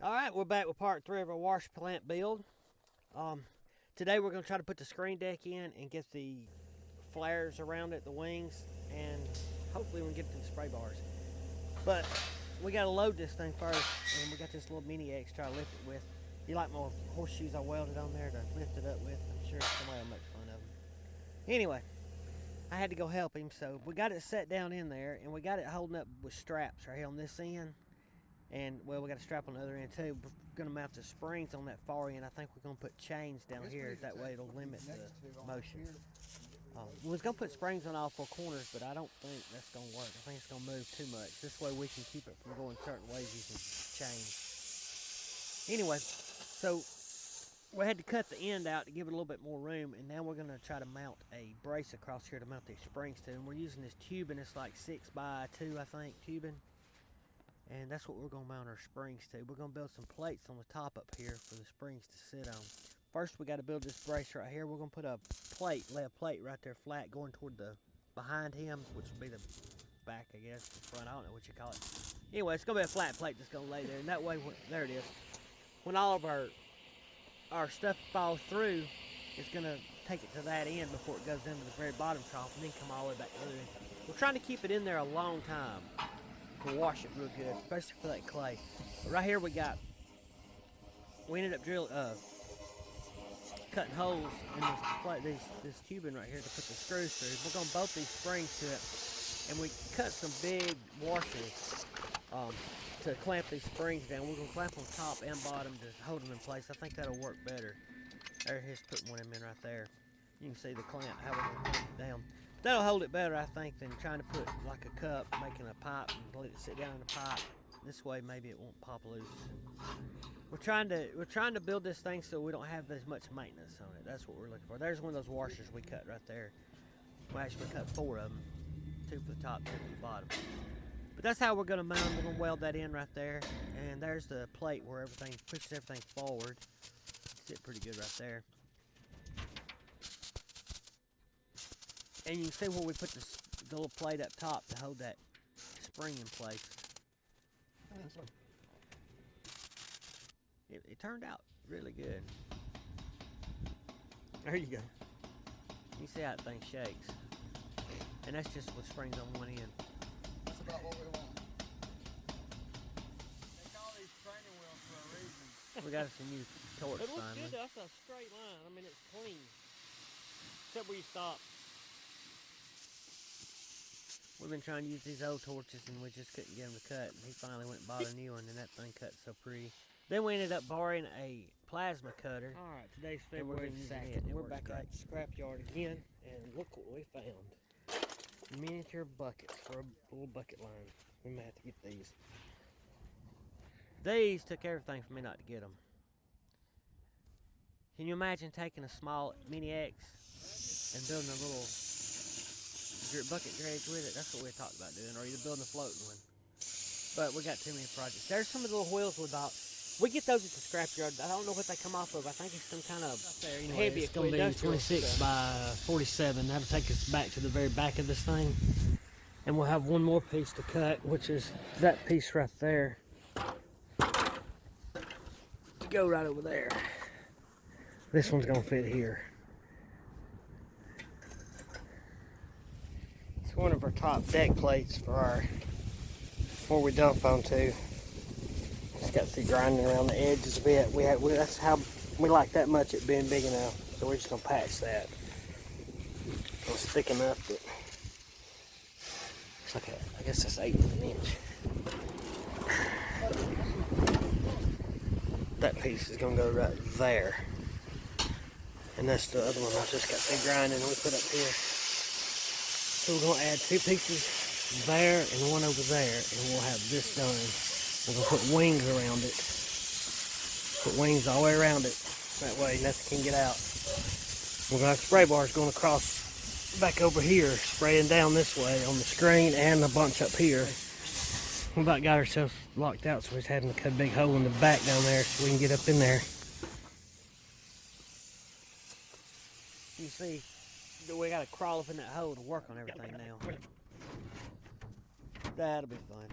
Alright, we're back with part 3 of our wash plant build. Today we're going to try to put the screen deck in and get the flares around it, the wings, and hopefully we can get to the spray bars. But we got to load this thing first, and we got this little mini X to try to lift it with. You like my horseshoes I welded on there to lift it up with? I'm sure somebody will make fun of them. Anyway, I had to go help him, so we got it set down in there, and we got it holding up with straps right here on this end. And, well, we got a strap on the other end, too. We're going to mount the springs on that far end. I think we're going to put chains down here. That way it'll limit the motion. We was going to put springs on all 4 corners, but I don't think that's going to work. I think it's going to move too much. This way we can keep it from going certain ways using chains. Anyway, so we had to cut the end out to give it a little bit more room, and now we're going to try to mount a brace across here to mount these springs to. And we're using this tubing. It's like 6x2, I think, tubing. And that's what we're going to mount our springs to. We're going to build some plates on the top up here for the springs to sit on. First, we got to build this brace right here. We're going to put a plate, lay a plate right there flat going toward the behind him, which will be the back, I guess, the front. I don't know what you call it. Anyway, it's going to be a flat plate that's going to lay there. And that way, there it is. When all of our stuff falls through, it's going to take it to that end before it goes into the very bottom trough and then come all the way back to the other end. We're trying to keep it in there a long time. To wash it real good, especially for that clay. But right here we ended up cutting holes in this tubing right here to put the screws through. We're going to bolt these springs to it, and we cut some big washers to clamp these springs down. We're going to clamp them top and bottom to hold them in place. I think that'll work better. Here's putting one of them in right there. You can see the clamp, how we're going to clamp it down. That'll hold it better, I think, than trying to put like a cup, making a pipe and let it sit down in the pipe. This way, maybe it won't pop loose. We're trying to build this thing so we don't have as much maintenance on it. That's what we're looking for. There's one of those washers we cut right there. We actually cut 4 of them, 2 for the top, 2 for the bottom. But that's how we're going to mount. We're going to weld that in right there, and there's the plate where everything pushes everything forward. Sit pretty good right there. And you can see where we put the little plate up top to hold that spring in place. It turned out really good. There you go. You see how that thing shakes. And that's just with springs on one end. That's about what we want. They call these training wheels for a reason. We got some new torch It looks finally. good. That's a straight line. I mean, it's clean. Except where you stop. We've been trying to use these old torches and we just couldn't get them to cut. And he finally went and bought a new one and that thing cut so pretty. Then we ended up borrowing a plasma cutter. All right, today's And we're February gonna use it. 2nd. It We're works back great. at the scrapyard again, and look what we found. Miniature buckets for a little bucket line. We may have to get these. These took everything for me not to get them. Can you imagine taking a small Mini X and building a little bucket dredge with it? That's what we talked about doing, or either building a floating one. But we got too many projects. There's some of the little wheels we bought. We get those at the scrapyard. I don't know what they come off of. I think it's some kind of heavy It's going to be industrial 26 stuff. by 47. That'll take us back to the very back of this thing. And we'll have one more piece to cut, which is that piece right there. To go right over there. This one's going to fit here. It's one of our top deck plates for where we dump onto. It's got the grinding around the edges a bit. That's how we like that much it being big enough. So we're just gonna patch that. It's thick enough that it's like I guess that's 1/8 of an inch. That piece is gonna go right there. And that's the other one I just got the grinding we put up here. So we're gonna add 2 pieces there and one over there, and we'll have this done. We're going to put wings around it. Put wings all the way around it. That way nothing can get out. We're going to have spray bars going across back over here, spraying down this way on the screen and a bunch up here. We about got ourselves locked out, so we're just having to cut a big hole in the back down there so we can get up in there. You see, we got to crawl up in that hole to work on everything now. That'll be fun.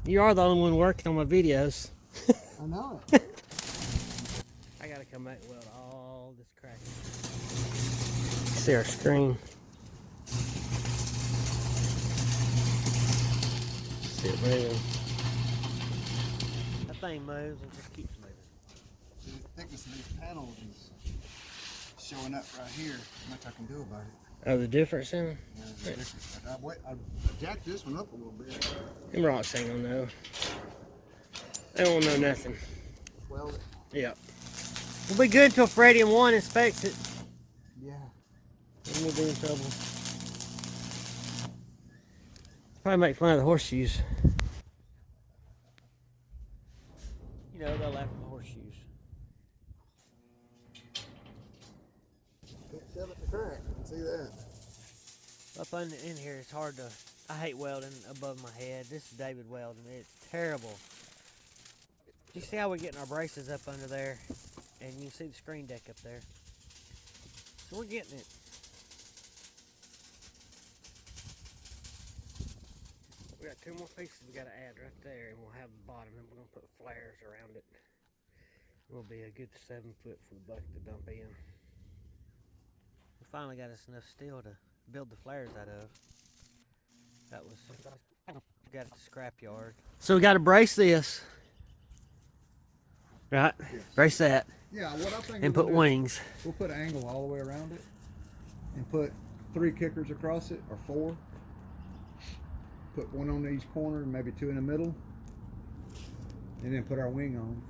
You are the only one working on my videos. I know it. I gotta come back and weld all this crack. See our screen. See it moving. That thing moves and just keeps moving. The thickness of these panels is showing up right here. Much I can do about it. Oh, the difference in them? Yeah, there's a difference. I jacked this one up a little bit. Them rocks ain't gonna know. They won't know nothing. Weld it. Yep. We'll be good until Freddie and One inspects it. Yeah. Then we'll be in trouble. Probably make fun of the horseshoes. You know, they'll laugh at the horseshoes. Picked up at the crack. You can see that. Up in here, it's hard to. I hate welding above my head. This is David welding. It's terrible. You see how we're getting our braces up under there, and you can see the screen deck up there. So we're getting it. We got 2 more pieces we got to add right there, and we'll have the bottom, and we're gonna put flares around it. Will be a good 7 foot for the bucket to dump in. We finally got us enough steel to build the flares out of. That was got at the scrapyard. So we got to brace this, right? Yes. Brace that, Yeah, what I think and put wings. we'll put an angle all the way around it and put 3 kickers across it, or 4. Put 1 on each corner and maybe 2 in the middle, and then put our wing on.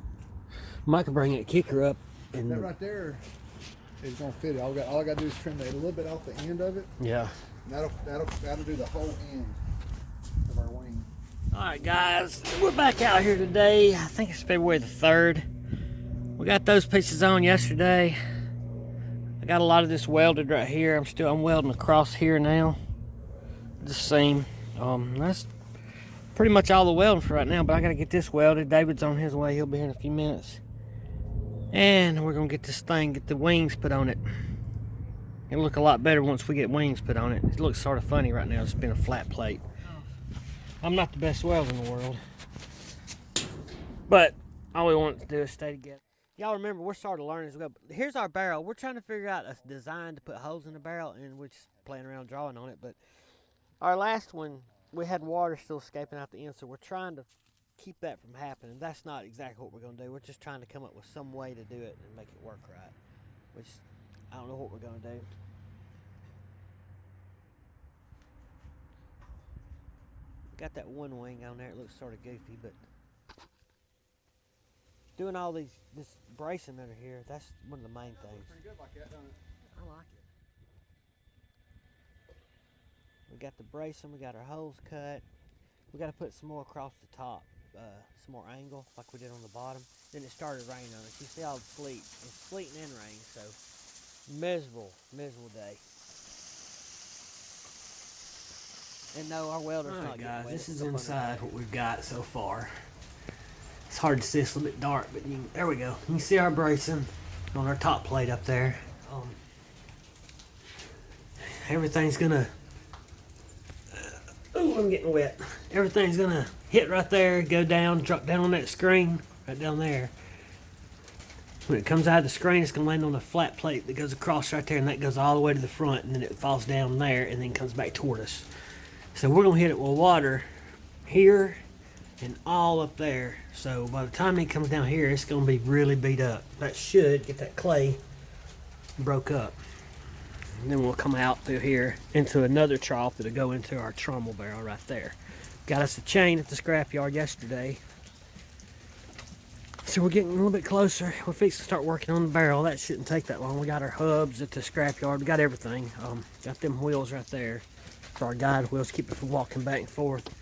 Mike can bring that kicker up, and That right there is gonna fit it. All I gotta do is trim that a little bit off the end of it. yeah. And that'll do the whole end of our wing. All right, guys, we're back out here today. I think it's February the 3rd. We got those pieces on yesterday. I got a lot of this welded right here. I'm welding across here now. The seam. That's pretty much all the welding for right now, but I gotta get this welded. David's on his way. He'll be here in a few minutes. And we're gonna get this thing, get the wings put on it. It'll look a lot better once we get wings put on it. It looks sort of funny right now. It's been a flat plate. I'm not the best welder in the world, but all we want to do is stay together. Y'all remember, we're starting to learn as we go. Here's our barrel. We're trying to figure out a design to put holes in the barrel, and we're just playing around drawing on it. But our last one, we had water still escaping out the end, so we're trying to keep that from happening. That's not exactly what we're going to do. We're just trying to come up with some way to do it and make it work right, which I don't know what we're going to do. Got that one wing on there. It looks sort of goofy, but doing all this bracing under here, that's one of the main things. Pretty good like that, don't it? I like it. We got the bracing, we got our holes cut. We got to put some more across the top, some more angle like we did on the bottom. Then it started raining on us. You see all the sleet. It's sleeting and rain, so miserable day. And no, our welder's not getting wet. This is inside what we've got so far. It's hard to see, it's a little bit dark, but there we go. You can see our bracing on our top plate up there. Everything's gonna, oh, I'm getting wet. Everything's gonna hit right there, go down, drop down on that screen, right down there. When it comes out of the screen, it's gonna land on a flat plate that goes across right there, and that goes all the way to the front, and then it falls down there, and then comes back toward us. So we're gonna hit it with water here and all up there. So by the time it comes down here, it's gonna be really beat up. That should get that clay broke up. And then we'll come out through here into another trough that'll go into our trommel barrel right there. Got us a chain at the scrapyard yesterday. So we're getting a little bit closer. We're fixing to start working on the barrel. That shouldn't take that long. We got our hubs at the scrapyard. We got everything. Got them wheels right there for our guide wheels, keep it from walking back and forth.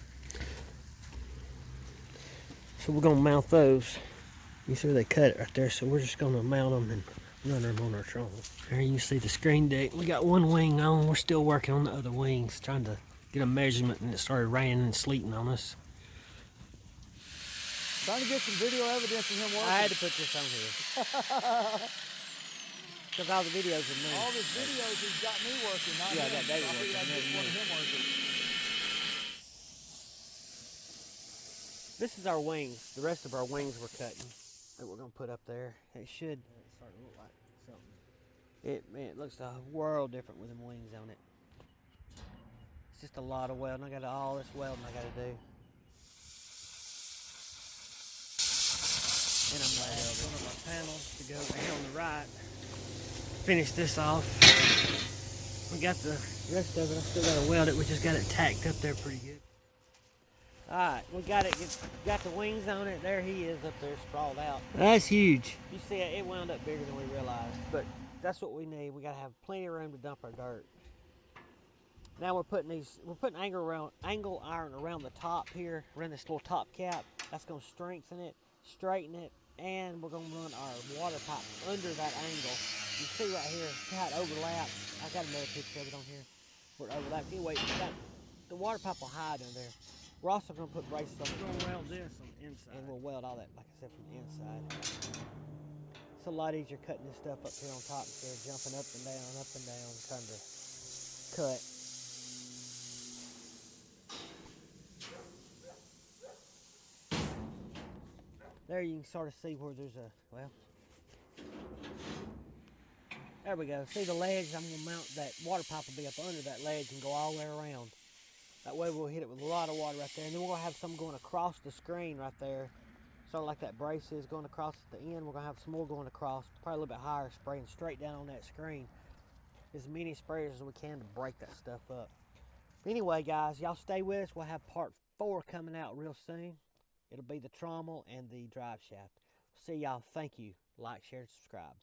So we're gonna mount those. You see where they cut it right there. So we're just gonna mount them and run them on our trommel. There you see the screen deck. We got one wing on. We're still working on the other wings, trying to get a measurement, and it started raining and sleeting on us. Trying to get some video evidence of him working. I had to put this on here. Because all the videos are me. All his videos has got me working, not Yeah, I him. got David I figured working, I'd never get one of me. him working. This is our wings. The rest of our wings we're cutting that we're gonna put up there. It should Start to look like something. it looks a world different with them wings on it. It's just a lot of welding. I got all this welding I gotta do. And I'm gonna add one of my panels to go here on the right. Finish this off. We got the rest of it. I still gotta weld it. We just got it tacked up there pretty good. Alright, we got it. Got the wings on it. There he is up there sprawled out. That's huge. You see it wound up bigger than we realized. But that's what we need. We gotta have plenty of room to dump our dirt. Now we're putting angle iron around the top here, around this little top cap. That's gonna strengthen it, straighten it, and we're gonna run our water pipe under that angle. You see right here, see how it overlaps. I got another picture of it on here where it overlaps. Anyway, the water pipe will hide under there. We're also gonna put braces on. We're gonna weld this on the inside. And we'll weld all that, like I said, from the inside. It's a lot easier cutting this stuff up here on top instead of jumping up and down, trying to cut. There you can sort of see where there's a, well, there we go. See the ledge? I'm gonna mount that water pipe will be up under that ledge and go all the way around. That way we'll hit it with a lot of water right there. And then we're gonna have some going across the screen right there. Sort of like that brace is going across at the end. We're gonna have some more going across, probably a little bit higher, spraying straight down on that screen. As many sprayers as we can to break that stuff up. Anyway, guys, y'all stay with us. We'll have part 4 coming out real soon. It'll be the trommel and the drive shaft. See y'all. Thank you. Like, share, subscribe.